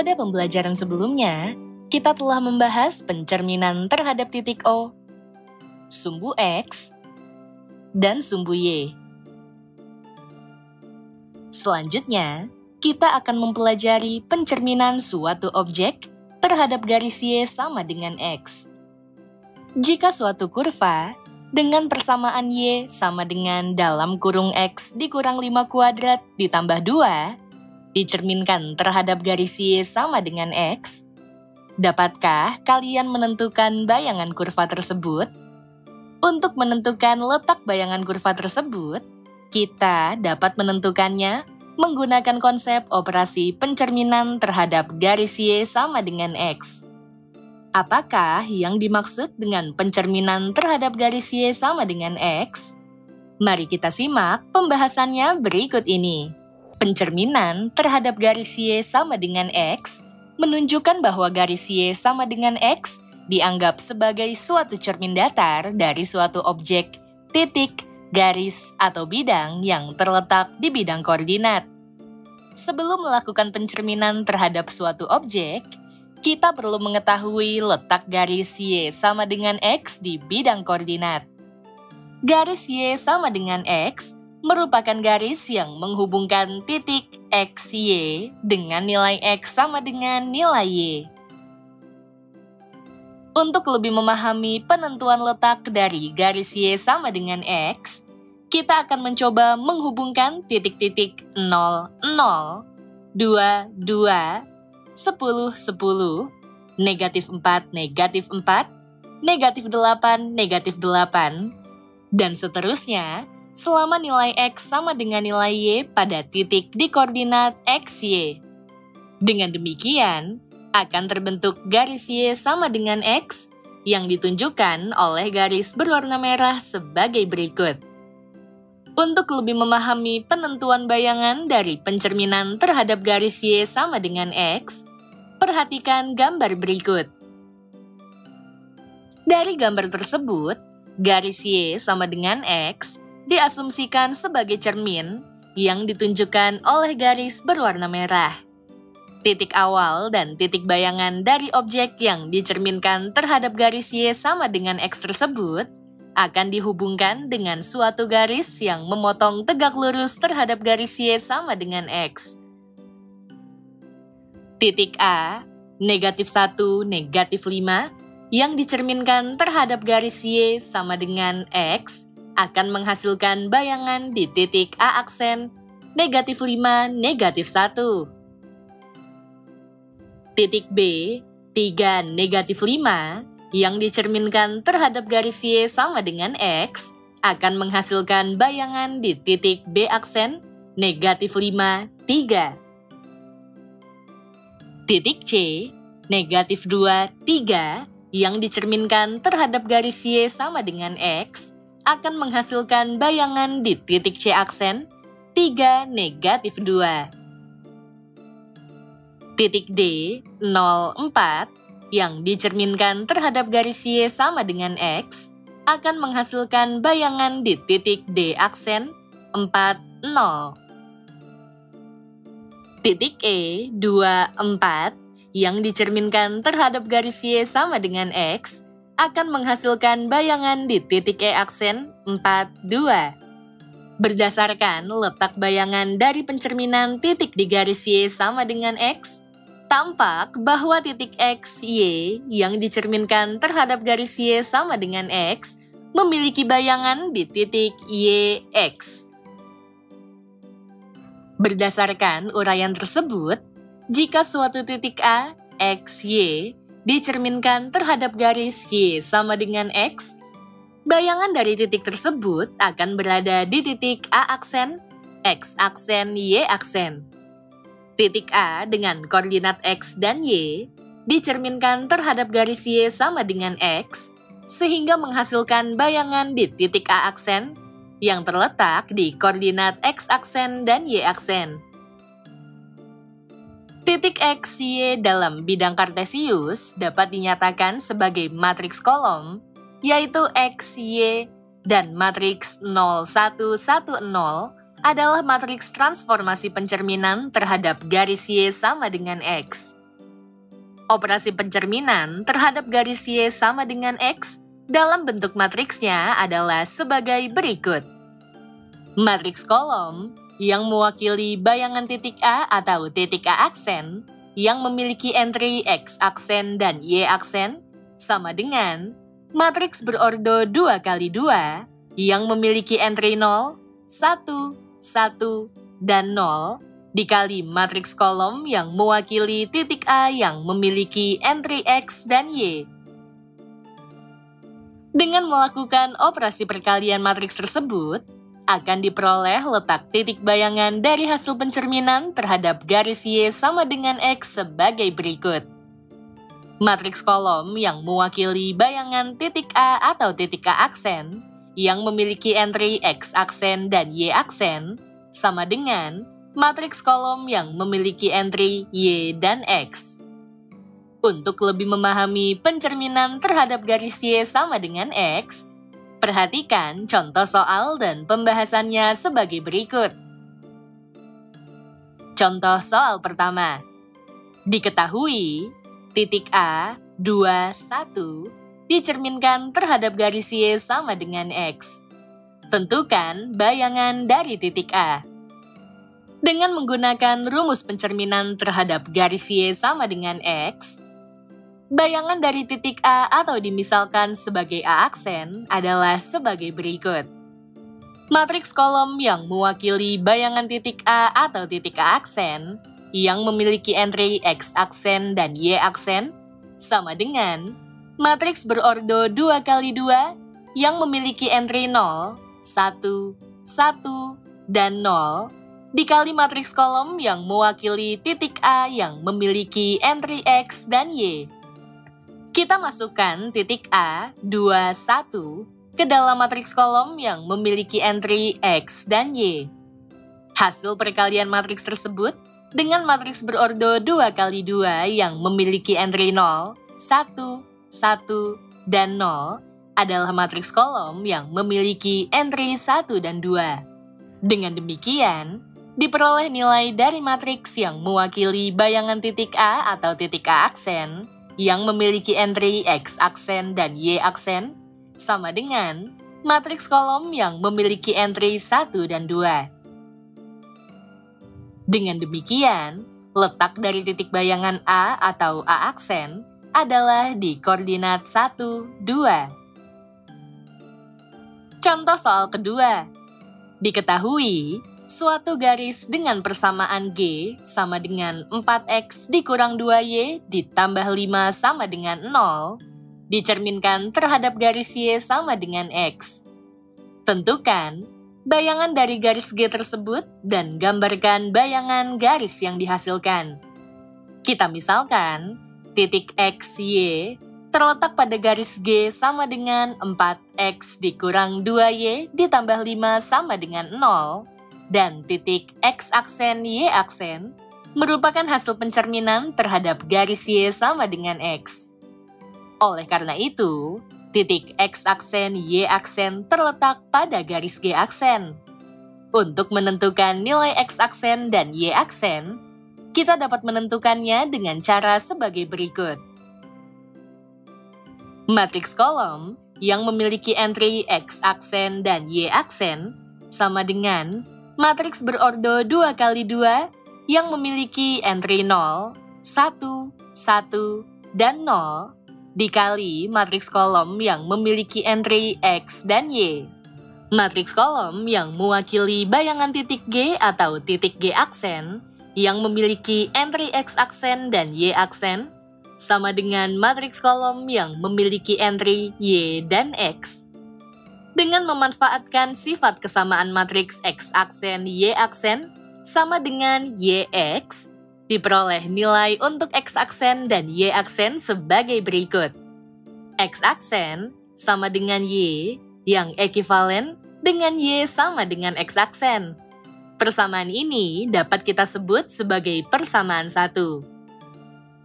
Pada pembelajaran sebelumnya, kita telah membahas pencerminan terhadap titik O, sumbu X, dan sumbu Y. Selanjutnya, kita akan mempelajari pencerminan suatu objek terhadap garis Y sama dengan X. Jika suatu kurva dengan persamaan Y sama dengan dalam kurung X dikurang 5 kuadrat ditambah 2, dicerminkan terhadap garis Y sama dengan X, dapatkah kalian menentukan bayangan kurva tersebut? Untuk menentukan letak bayangan kurva tersebut, kita dapat menentukannya menggunakan konsep operasi pencerminan terhadap garis Y sama dengan X. Apakah yang dimaksud dengan pencerminan terhadap garis Y sama dengan X? Mari kita simak pembahasannya berikut ini. Pencerminan terhadap garis Y sama dengan X menunjukkan bahwa garis Y sama dengan X dianggap sebagai suatu cermin datar dari suatu objek, titik, garis, atau bidang yang terletak di bidang koordinat. Sebelum melakukan pencerminan terhadap suatu objek, kita perlu mengetahui letak garis Y sama dengan X di bidang koordinat. Garis Y sama dengan X merupakan garis yang menghubungkan titik X, Y dengan nilai X sama dengan nilai Y. Untuk lebih memahami penentuan letak dari garis Y sama dengan X, kita akan mencoba menghubungkan titik-titik 0, 0, 2, 2, 10, 10, negatif 4, negatif 4, negatif 8, negatif 8, dan seterusnya, selama nilai X sama dengan nilai Y pada titik di koordinat X, Y. Dengan demikian, akan terbentuk garis Y sama dengan X yang ditunjukkan oleh garis berwarna merah sebagai berikut. Untuk lebih memahami penentuan bayangan dari pencerminan terhadap garis Y sama dengan X, perhatikan gambar berikut. Dari gambar tersebut, garis Y sama dengan X diasumsikan sebagai cermin yang ditunjukkan oleh garis berwarna merah. Titik awal dan titik bayangan dari objek yang dicerminkan terhadap garis Y sama dengan X tersebut akan dihubungkan dengan suatu garis yang memotong tegak lurus terhadap garis Y sama dengan X. Titik A, negatif 1, negatif 5, yang dicerminkan terhadap garis Y sama dengan X, akan menghasilkan bayangan di titik A aksen, negatif 5, negatif 1. Titik B, 3, negatif 5, yang dicerminkan terhadap garis Y sama dengan X, akan menghasilkan bayangan di titik B aksen, negatif 5, 3. Titik C, negatif 2, 3, yang dicerminkan terhadap garis Y sama dengan X, akan menghasilkan bayangan di titik C aksen, 3, negatif 2. Titik D, 0, 4, yang dicerminkan terhadap garis Y sama dengan X, akan menghasilkan bayangan di titik D aksen, 4, 0. Titik E, 2, 4, yang dicerminkan terhadap garis Y sama dengan X, akan menghasilkan bayangan di titik E aksen 4, 2. Berdasarkan letak bayangan dari pencerminan titik di garis Y sama dengan X, tampak bahwa titik X, Y yang dicerminkan terhadap garis Y sama dengan X memiliki bayangan di titik Y, X. Berdasarkan uraian tersebut, jika suatu titik A, X, Y dicerminkan terhadap garis Y sama dengan X, bayangan dari titik tersebut akan berada di titik A aksen, X aksen, Y aksen. Titik A dengan koordinat X dan Y dicerminkan terhadap garis Y sama dengan X, sehingga menghasilkan bayangan di titik A aksen yang terletak di koordinat X aksen dan Y aksen. Titik X, Y dalam bidang kartesius dapat dinyatakan sebagai matriks kolom, yaitu X, Y, dan matriks 0, 1, 1, 0 adalah matriks transformasi pencerminan terhadap garis Y sama dengan X. Operasi pencerminan terhadap garis Y sama dengan X dalam bentuk matriksnya adalah sebagai berikut. Matriks kolom yang mewakili bayangan titik A atau titik A aksen yang memiliki entry X aksen dan Y aksen sama dengan matriks berordo 2x2 yang memiliki entry 0, 1, 1, dan 0 dikali matriks kolom yang mewakili titik A yang memiliki entry X dan Y. Dengan melakukan operasi perkalian matriks tersebut, akan diperoleh letak titik bayangan dari hasil pencerminan terhadap garis Y sama dengan X sebagai berikut. Matriks kolom yang mewakili bayangan titik A atau titik A aksen yang memiliki entry X aksen dan Y aksen sama dengan matriks kolom yang memiliki entry Y dan X. Untuk lebih memahami pencerminan terhadap garis Y sama dengan X, perhatikan contoh soal dan pembahasannya sebagai berikut. Contoh soal pertama. Diketahui, titik A, 2, 1 dicerminkan terhadap garis Y sama dengan X. Tentukan bayangan dari titik A. Dengan menggunakan rumus pencerminan terhadap garis Y sama dengan X, bayangan dari titik A atau dimisalkan sebagai A aksen adalah sebagai berikut. Matriks kolom yang mewakili bayangan titik A atau titik A aksen yang memiliki entry X aksen dan Y aksen sama dengan matriks berordo 2x2 yang memiliki entry 0, 1, 1, dan 0 dikali matriks kolom yang mewakili titik A yang memiliki entry X dan Y. Kita masukkan titik A, 2, 1 ke dalam matriks kolom yang memiliki entry X dan Y. Hasil perkalian matriks tersebut dengan matriks berordo 2x2 yang memiliki entry 0, 1, 1, dan 0 adalah matriks kolom yang memiliki entry 1 dan 2. Dengan demikian, diperoleh nilai dari matriks yang mewakili bayangan titik A atau titik A aksen yang memiliki entry X aksen dan Y aksen sama dengan matriks kolom yang memiliki entry 1 dan 2. Dengan demikian, letak dari titik bayangan A atau A aksen adalah di koordinat 1, 2. Contoh soal kedua. Diketahui, suatu garis dengan persamaan G sama dengan 4X dikurang 2Y ditambah 5 sama dengan 0 dicerminkan terhadap garis Y sama dengan X. Tentukan bayangan dari garis G tersebut dan gambarkan bayangan garis yang dihasilkan. Kita misalkan, titik X, Y terletak pada garis G sama dengan 4X dikurang 2Y ditambah 5 sama dengan 0, dan titik X aksen Y aksen merupakan hasil pencerminan terhadap garis Y sama dengan X. Oleh karena itu, titik X aksen Y aksen terletak pada garis G aksen. Untuk menentukan nilai X aksen dan Y aksen, kita dapat menentukannya dengan cara sebagai berikut. Matriks kolom yang memiliki entry X aksen dan Y aksen sama dengan matriks berordo 2x2 yang memiliki entry 0, 1, 1, dan 0 dikali matriks kolom yang memiliki entry X dan Y. Matriks kolom yang mewakili bayangan titik G atau titik G aksen yang memiliki entry X aksen dan Y aksen sama dengan matriks kolom yang memiliki entry Y dan X. Dengan memanfaatkan sifat kesamaan matriks X aksen Y aksen sama dengan YX, diperoleh nilai untuk X aksen dan Y aksen sebagai berikut. X aksen sama dengan Y yang ekivalen dengan Y sama dengan X aksen. Persamaan ini dapat kita sebut sebagai persamaan 1.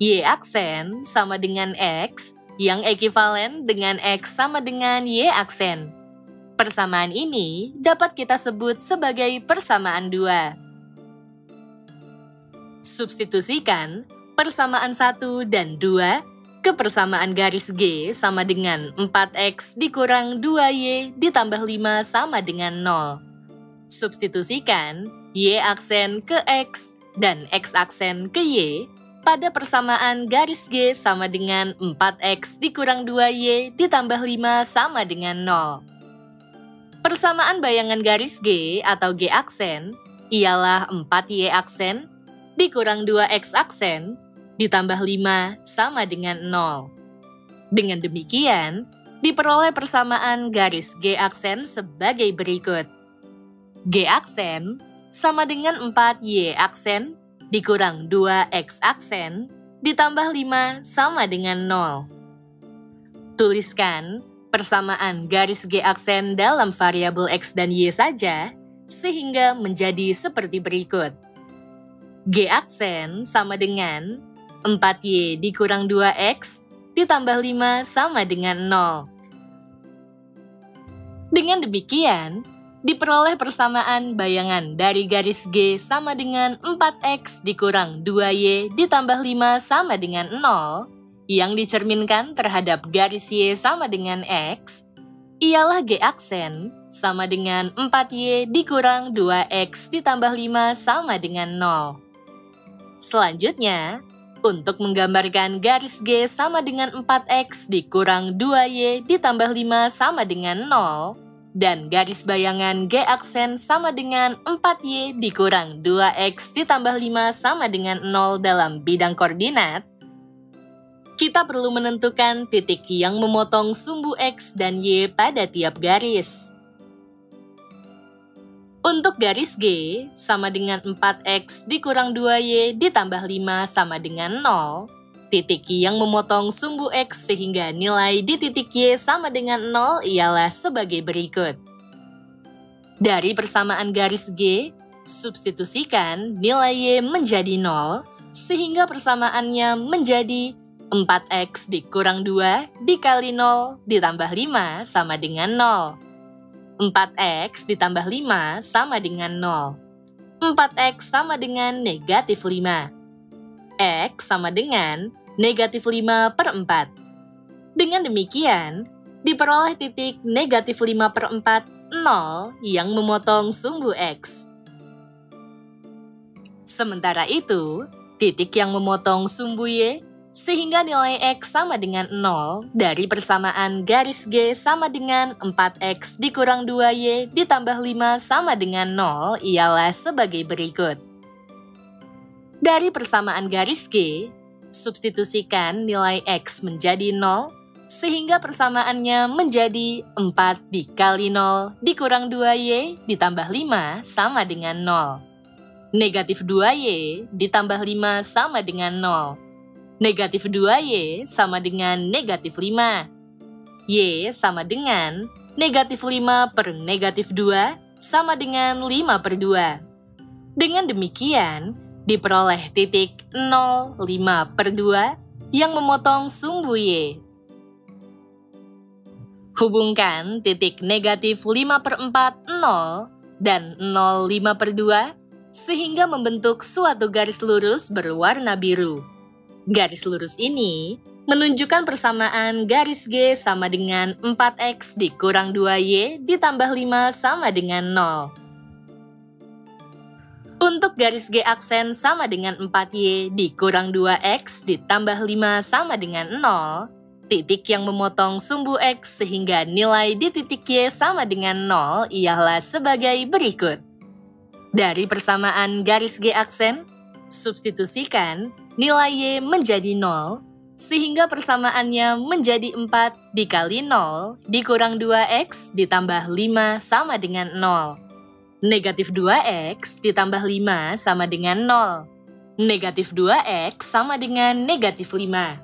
Y aksen sama dengan X yang ekivalen dengan X sama dengan Y aksen. Persamaan ini dapat kita sebut sebagai persamaan 2. Substitusikan Persamaan 1 dan 2 ke persamaan garis G sama dengan 4X dikurang 2Y ditambah 5 sama dengan 0. Substitusikan Y aksen ke X dan X aksen ke Y pada persamaan garis G sama dengan 4X dikurang 2Y ditambah 5 sama dengan 0. Persamaan bayangan garis G atau G aksen ialah 4Y aksen dikurang 2X aksen ditambah 5 sama dengan 0. Dengan demikian, diperoleh persamaan garis G aksen sebagai berikut. G aksen sama dengan 4Y aksen dikurang 2X aksen ditambah 5 sama dengan 0. Tuliskan persamaan garis G aksen dalam variabel X dan Y saja, sehingga menjadi seperti berikut. G aksen sama dengan 4Y dikurang 2X ditambah 5 sama dengan 0. Dengan demikian, diperoleh persamaan bayangan dari garis G sama dengan 4X dikurang 2Y ditambah 5 sama dengan 0, yang dicerminkan terhadap garis Y sama dengan X, ialah G aksen sama dengan 4Y dikurang 2X ditambah 5 sama dengan 0. Selanjutnya, untuk menggambarkan garis G sama dengan 4X dikurang 2Y ditambah 5 sama dengan 0, dan garis bayangan G aksen sama dengan 4Y dikurang 2X ditambah 5 sama dengan 0 dalam bidang koordinat, kita perlu menentukan titik yang memotong sumbu X dan Y pada tiap garis. Untuk garis G sama dengan 4X dikurang 2Y ditambah 5 sama dengan 0, titik yang memotong sumbu X sehingga nilai di titik Y sama dengan 0 ialah sebagai berikut. Dari persamaan garis G, substitusikan nilai Y menjadi 0, sehingga persamaannya menjadi 4X dikurang 2 dikali 0 ditambah 5 sama dengan 0. 4X ditambah 5 sama dengan 0. 4X sama dengan negatif 5. X sama dengan negatif 5 per 4. Dengan demikian, diperoleh titik negatif 5 per 4, 0 yang memotong sumbu X. Sementara itu, titik yang memotong sumbu Y sehingga nilai X sama dengan 0 dari persamaan garis G sama dengan 4X dikurang 2Y ditambah 5 sama dengan 0 ialah sebagai berikut. Dari persamaan garis G, substitusikan nilai X menjadi 0, sehingga persamaannya menjadi 4 dikali 0 dikurang 2Y ditambah 5 sama dengan 0. Negatif 2Y ditambah 5 sama dengan 0. Negatif 2Y sama dengan negatif 5. Y sama dengan negatif 5 per negatif 2 sama dengan 5 per 2. Dengan demikian, diperoleh titik 0, 5 per 2 yang memotong sumbu Y. Hubungkan titik negatif 5 per 4, 0, dan 0, 5 per 2, sehingga membentuk suatu garis lurus berwarna biru. Garis lurus ini menunjukkan persamaan garis G sama dengan 4X dikurang 2Y ditambah 5 sama dengan 0. Untuk garis G aksen sama dengan 4Y dikurang 2X ditambah 5 sama dengan 0, titik yang memotong sumbu X sehingga nilai di titik Y sama dengan 0 ialah sebagai berikut. Dari persamaan garis G aksen, substitusikan nilai Y menjadi 0, sehingga persamaannya menjadi 4 dikali 0 dikurang 2X ditambah 5 sama dengan 0. Negatif 2X ditambah 5 sama dengan 0. Negatif 2X sama dengan negatif 5.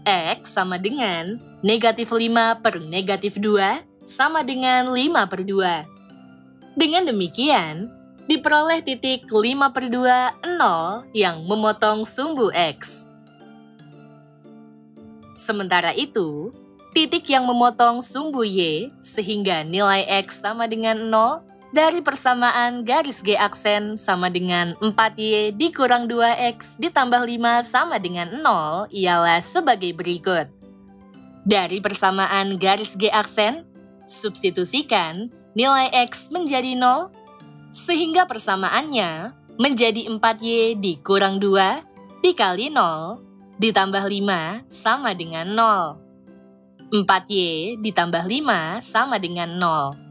X sama dengan negatif 5 per negatif 2 sama dengan 5 per 2. Dengan demikian, diperoleh titik 5 per 2, 0 yang memotong sumbu X. Sementara itu, titik yang memotong sumbu Y sehingga nilai X sama dengan 0 Dari persamaan garis G aksen sama dengan 4Y dikurang 2X ditambah 5 sama dengan 0 ialah sebagai berikut. Dari persamaan garis G aksen, substitusikan nilai X menjadi 0, sehingga persamaannya menjadi 4Y dikurang 2 dikali 0 ditambah 5 sama dengan 0. 4Y ditambah 5 sama dengan 0.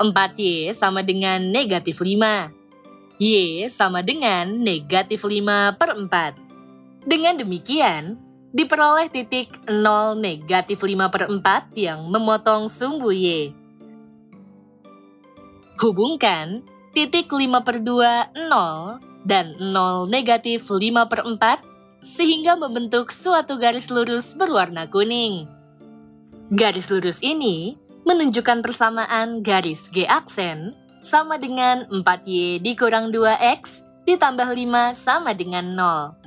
4Y sama dengan negatif 5. Y sama dengan negatif 5 per 4. Dengan demikian, diperoleh titik 0 negatif 5 per 4 yang memotong sumbu Y. Hubungkan titik 5 per 2, 0, dan 0 negatif 5 per 4, sehingga membentuk suatu garis lurus berwarna kuning. Garis lurus ini menunjukkan persamaan garis G aksen sama dengan 4Y dikurang 2X ditambah 5 sama dengan 0.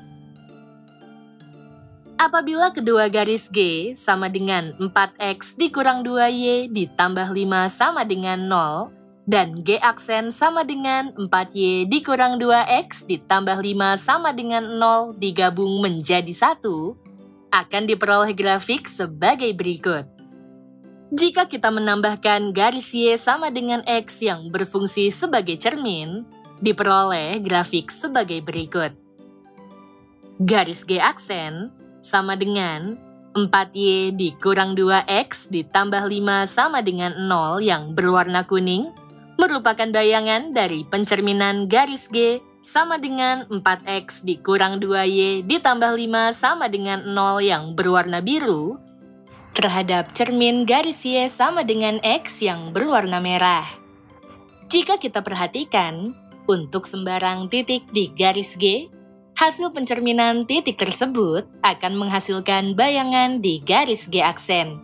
Apabila kedua garis G sama dengan 4X dikurang 2Y ditambah 5 sama dengan 0, dan G aksen sama dengan 4Y dikurang 2X ditambah 5 sama dengan 0 digabung menjadi 1, akan diperoleh grafik sebagai berikut. Jika kita menambahkan garis Y sama dengan X yang berfungsi sebagai cermin, diperoleh grafik sebagai berikut. Garis G aksen sama dengan 4Y dikurang 2X ditambah 5 sama dengan 0 yang berwarna kuning, merupakan bayangan dari pencerminan garis G sama dengan 4X dikurang 2Y ditambah 5 sama dengan 0 yang berwarna biru, terhadap cermin garis Y sama dengan X yang berwarna merah. Jika kita perhatikan, untuk sembarang titik di garis G, hasil pencerminan titik tersebut akan menghasilkan bayangan di garis G aksen.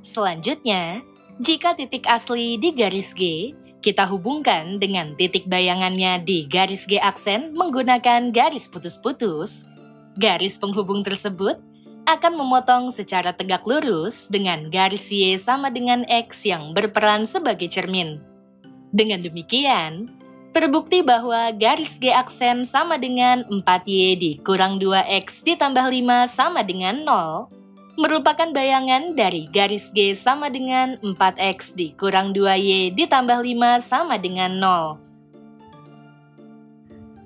Selanjutnya, jika titik asli di garis G, kita hubungkan dengan titik bayangannya di garis G aksen menggunakan garis putus-putus, garis penghubung tersebut akan memotong secara tegak lurus dengan garis Y sama dengan X yang berperan sebagai cermin. Dengan demikian, terbukti bahwa garis G aksen sama dengan 4Y dikurang 2X ditambah 5 sama dengan 0, merupakan bayangan dari garis G sama dengan 4X dikurang 2Y ditambah 5 sama dengan 0.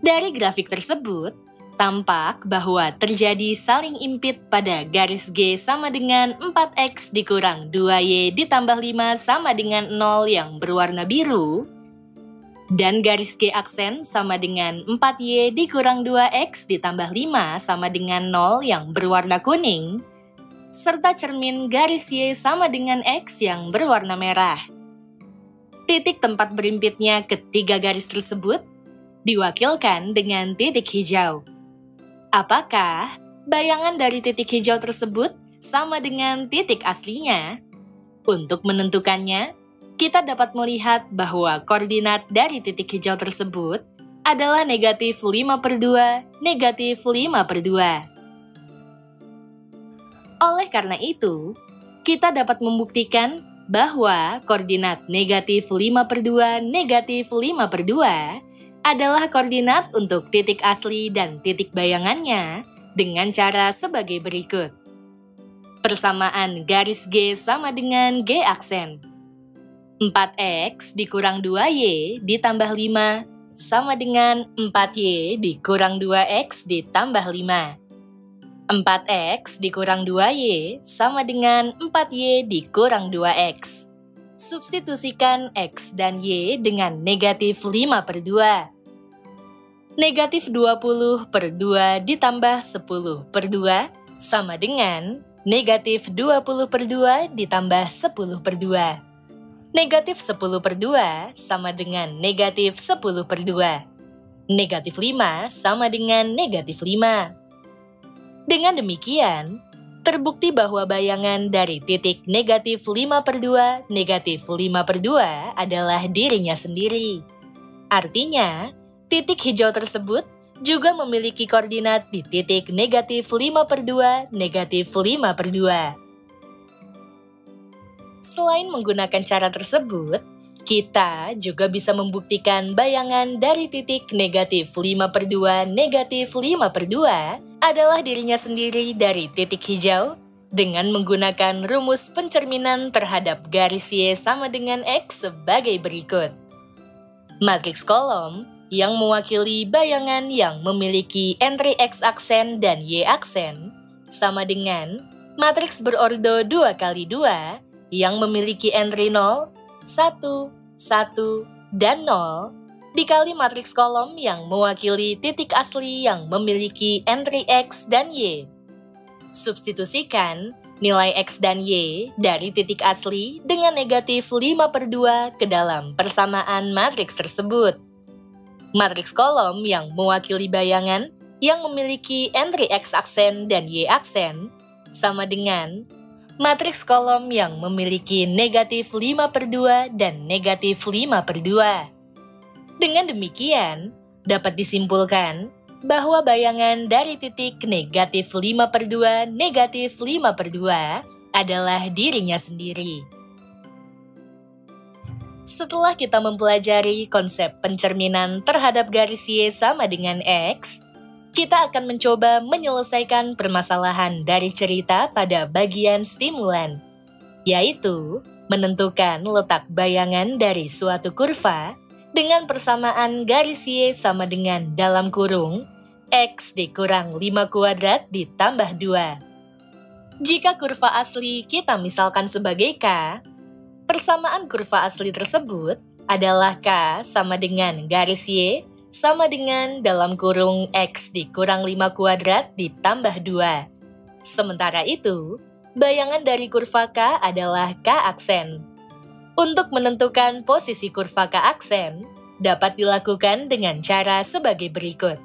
Dari grafik tersebut, tampak bahwa terjadi saling impit pada garis G sama dengan 4X dikurang 2Y ditambah 5 sama dengan 0 yang berwarna biru, dan garis G aksen sama dengan 4Y dikurang 2X ditambah 5 sama dengan 0 yang berwarna kuning, serta cermin garis Y sama dengan X yang berwarna merah. Titik tempat berimpitnya ketiga garis tersebut diwakilkan dengan titik hijau. Apakah bayangan dari titik hijau tersebut sama dengan titik aslinya? Untuk menentukannya, kita dapat melihat bahwa koordinat dari titik hijau tersebut adalah negatif 5 per 2, negatif 5 per 2. Oleh karena itu, kita dapat membuktikan bahwa koordinat negatif 5 per 2, negatif 5 per 2 adalah koordinat untuk titik asli dan titik bayangannya dengan cara sebagai berikut. Persamaan garis G sama dengan G aksen. 4X dikurang 2Y ditambah 5 sama dengan 4Y dikurang 2X ditambah 5. 4X dikurang 2Y sama dengan 4Y dikurang 2X. Substitusikan X dan Y dengan negatif 5 per 2. Negatif 20 per 2 ditambah 10 per 2 sama dengan negatif 20 per 2 ditambah 10 per 2. Negatif 10 per 2 sama dengan negatif 10 per 2. Negatif 5 sama dengan negatif 5. Dengan demikian, terbukti bahwa bayangan dari titik negatif 5 per 2, negatif 5 per 2 adalah dirinya sendiri. Artinya, titik hijau tersebut juga memiliki koordinat di titik negatif 5 per 2, negatif 5 per 2. Selain menggunakan cara tersebut, Kita juga bisa membuktikan bayangan dari titik negatif 5/2 negatif 5/2 adalah dirinya sendiri dari titik hijau dengan menggunakan rumus pencerminan terhadap garis Y sama dengan X sebagai berikut. Matriks kolom yang mewakili bayangan yang memiliki entry X aksen dan Y aksen sama dengan matriks berordo 2x2 yang memiliki entry 0, 1, 1, dan 0 dikali matriks kolom yang mewakili titik asli yang memiliki entry X dan Y. Substitusikan nilai X dan Y dari titik asli dengan negatif 5/2 ke dalam persamaan matriks tersebut. Matriks kolom yang mewakili bayangan yang memiliki entry X aksen dan Y aksen sama dengan matriks kolom yang memiliki negatif 5/2 dan negatif 5/2. Dengan demikian, dapat disimpulkan bahwa bayangan dari titik negatif 5/2 negatif 5/2 adalah dirinya sendiri. Setelah kita mempelajari konsep pencerminan terhadap garis Y sama dengan X, kita akan mencoba menyelesaikan permasalahan dari cerita pada bagian stimulan, yaitu menentukan letak bayangan dari suatu kurva dengan persamaan garis Y sama dengan dalam kurung X dikurang 5² ditambah 2. Jika kurva asli kita misalkan sebagai K, persamaan kurva asli tersebut adalah K sama dengan garis Y sama dengan dalam kurung X dikurang 5² ditambah 2. Sementara itu, bayangan dari kurva K adalah K aksen. Untuk menentukan posisi kurva K aksen, dapat dilakukan dengan cara sebagai berikut.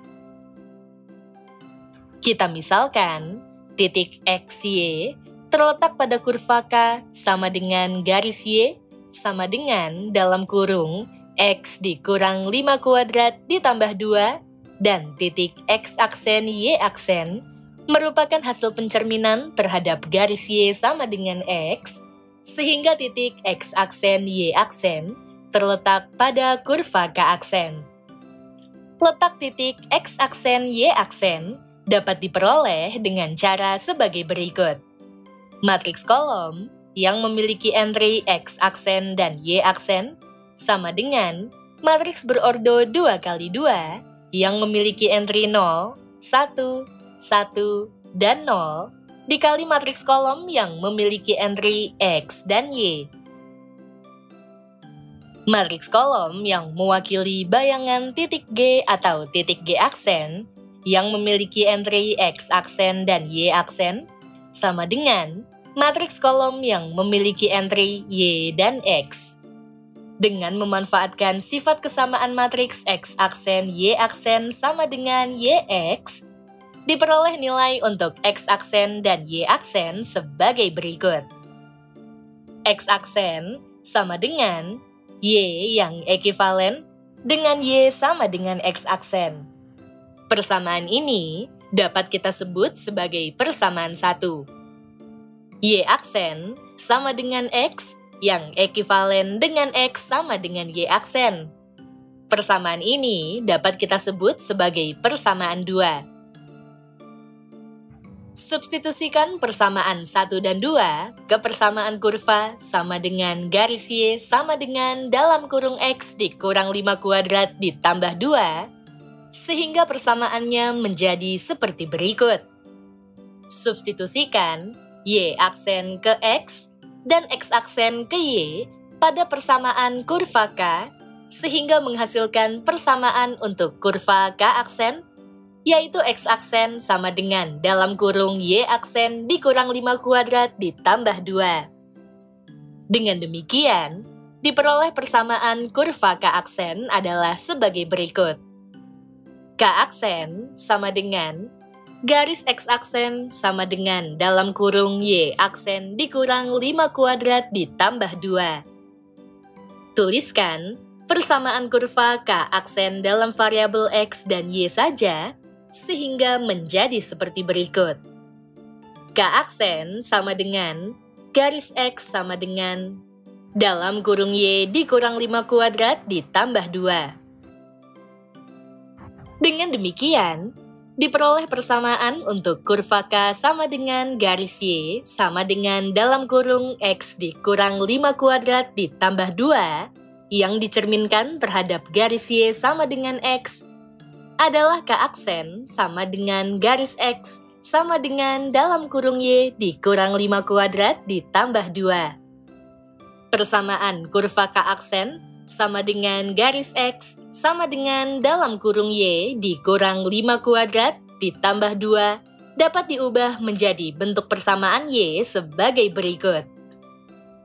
Kita misalkan, titik XY terletak pada kurva K sama dengan garis Y sama dengan dalam kurung X dikurang 5² ditambah 2 dan titik X aksen Y aksen merupakan hasil pencerminan terhadap garis Y sama dengan X, sehingga titik X aksen Y aksen terletak pada kurva K aksen. Letak titik X aksen Y aksen dapat diperoleh dengan cara sebagai berikut. Matriks kolom yang memiliki entry X aksen dan Y aksen sama dengan matriks berordo 2x2 yang memiliki entry 0, 1, 1, dan 0 dikali matriks kolom yang memiliki entry X dan Y. Matriks kolom yang mewakili bayangan titik G atau titik G aksen yang memiliki entry X aksen dan Y aksen sama dengan matriks kolom yang memiliki entry Y dan X. Dengan memanfaatkan sifat kesamaan matriks X aksen Y aksen sama dengan YX, diperoleh nilai untuk X aksen dan Y aksen sebagai berikut. X aksen sama dengan Y yang ekivalen dengan Y sama dengan X aksen. Persamaan ini dapat kita sebut sebagai persamaan 1. Y aksen sama dengan X yang ekivalen dengan X sama dengan Y aksen. Persamaan ini dapat kita sebut sebagai persamaan 2. Substitusikan persamaan 1 dan 2 ke persamaan kurva sama dengan garis Y sama dengan dalam kurung X dikurang 5² ditambah 2, sehingga persamaannya menjadi seperti berikut. Substitusikan Y aksen ke X dan X aksen ke Y pada persamaan kurva K, sehingga menghasilkan persamaan untuk kurva K aksen, yaitu X aksen sama dengan dalam kurung Y aksen dikurang 5² ditambah 2. Dengan demikian, diperoleh persamaan kurva K aksen adalah sebagai berikut. K aksen sama dengan garis X aksen sama dengan dalam kurung Y aksen dikurang 5² ditambah 2. Tuliskan persamaan kurva K aksen dalam variabel X dan Y saja, sehingga menjadi seperti berikut. K aksen sama dengan garis X sama dengan dalam kurung Y dikurang 5 kuadrat ditambah 2. Dengan demikian, diperoleh persamaan untuk kurva K sama dengan garis Y sama dengan dalam kurung X dikurang 5 kuadrat ditambah 2 yang dicerminkan terhadap garis Y sama dengan X adalah K aksen sama dengan garis X sama dengan dalam kurung Y dikurang 5 kuadrat ditambah 2. Persamaan kurva K aksen sama dengan garis X sama dengan dalam kurung Y dikurang 5 kuadrat ditambah 2 dapat diubah menjadi bentuk persamaan Y sebagai berikut.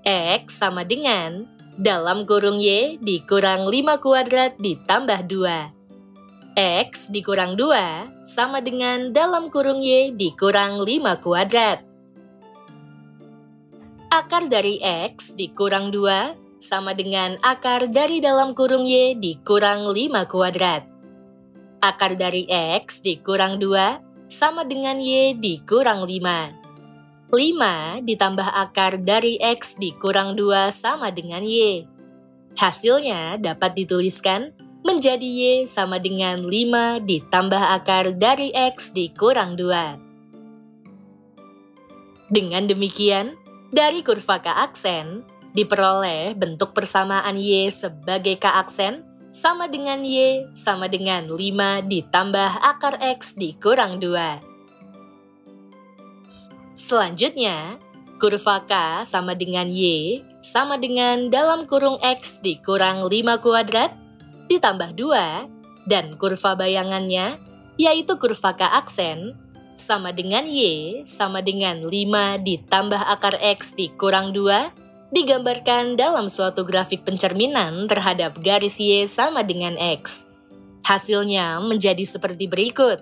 X sama dengan dalam kurung Y dikurang 5 kuadrat ditambah 2. X dikurang 2 sama dengan dalam kurung Y dikurang 5 kuadrat. Akar dari X dikurang 2 sama dengan akar dari dalam kurung Y dikurang 5 kuadrat. Akar dari X dikurang 2 sama dengan Y dikurang 5. 5 ditambah akar dari X dikurang 2 sama dengan Y. Hasilnya dapat dituliskan menjadi Y sama dengan 5 ditambah akar dari X dikurang 2. Dengan demikian, dari kurva K aksen, diperoleh bentuk persamaan Y sebagai K aksen sama dengan Y sama dengan 5 ditambah akar X dikurang 2. Selanjutnya, kurva K sama dengan Y sama dengan dalam kurung X dikurang 5 kuadrat ditambah 2 dan kurva bayangannya yaitu kurva K aksen sama dengan Y sama dengan 5 ditambah akar X dikurang 2 digambarkan dalam suatu grafik pencerminan terhadap garis Y sama dengan X. Hasilnya menjadi seperti berikut.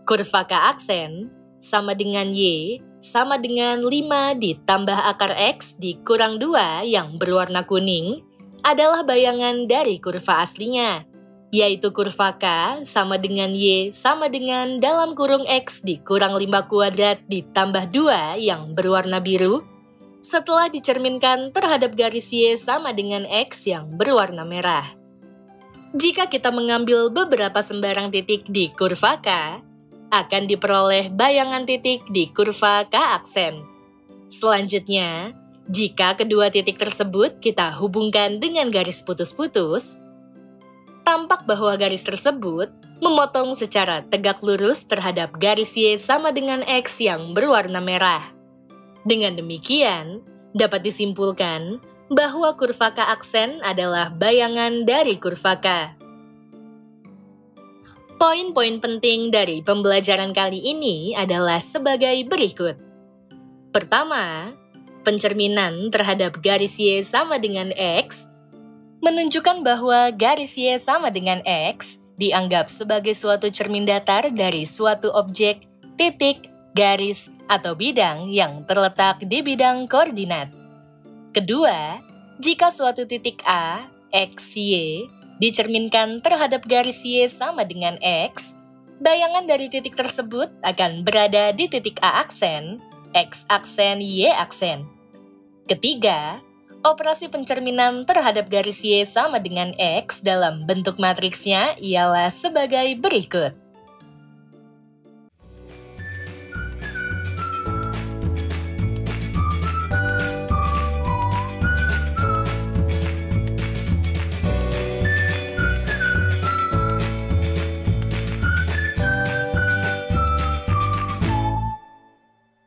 Kurva K aksen sama dengan Y sama dengan 5 ditambah akar X dikurang 2 yang berwarna kuning adalah bayangan dari kurva aslinya, yaitu kurva K sama dengan Y sama dengan dalam kurung X dikurang 5 kuadrat ditambah 2 yang berwarna biru setelah dicerminkan terhadap garis Y sama dengan X yang berwarna merah. Jika kita mengambil beberapa sembarang titik di kurva K, akan diperoleh bayangan titik di kurva K aksen. Selanjutnya, jika kedua titik tersebut kita hubungkan dengan garis putus-putus, tampak bahwa garis tersebut memotong secara tegak lurus terhadap garis Y sama dengan X yang berwarna merah. Dengan demikian, dapat disimpulkan bahwa kurva K aksen adalah bayangan dari kurva K. Poin-poin penting dari pembelajaran kali ini adalah sebagai berikut. Pertama, pencerminan terhadap garis Y sama dengan X menunjukkan bahwa garis Y sama dengan X dianggap sebagai suatu cermin datar dari suatu objek, titik, garis, atau bidang yang terletak di bidang koordinat. Kedua, jika suatu titik A, X, Y dicerminkan terhadap garis Y sama dengan X, bayangan dari titik tersebut akan berada di titik A aksen, X aksen, Y aksen. Ketiga, operasi pencerminan terhadap garis Y sama dengan X dalam bentuk matriksnya ialah sebagai berikut.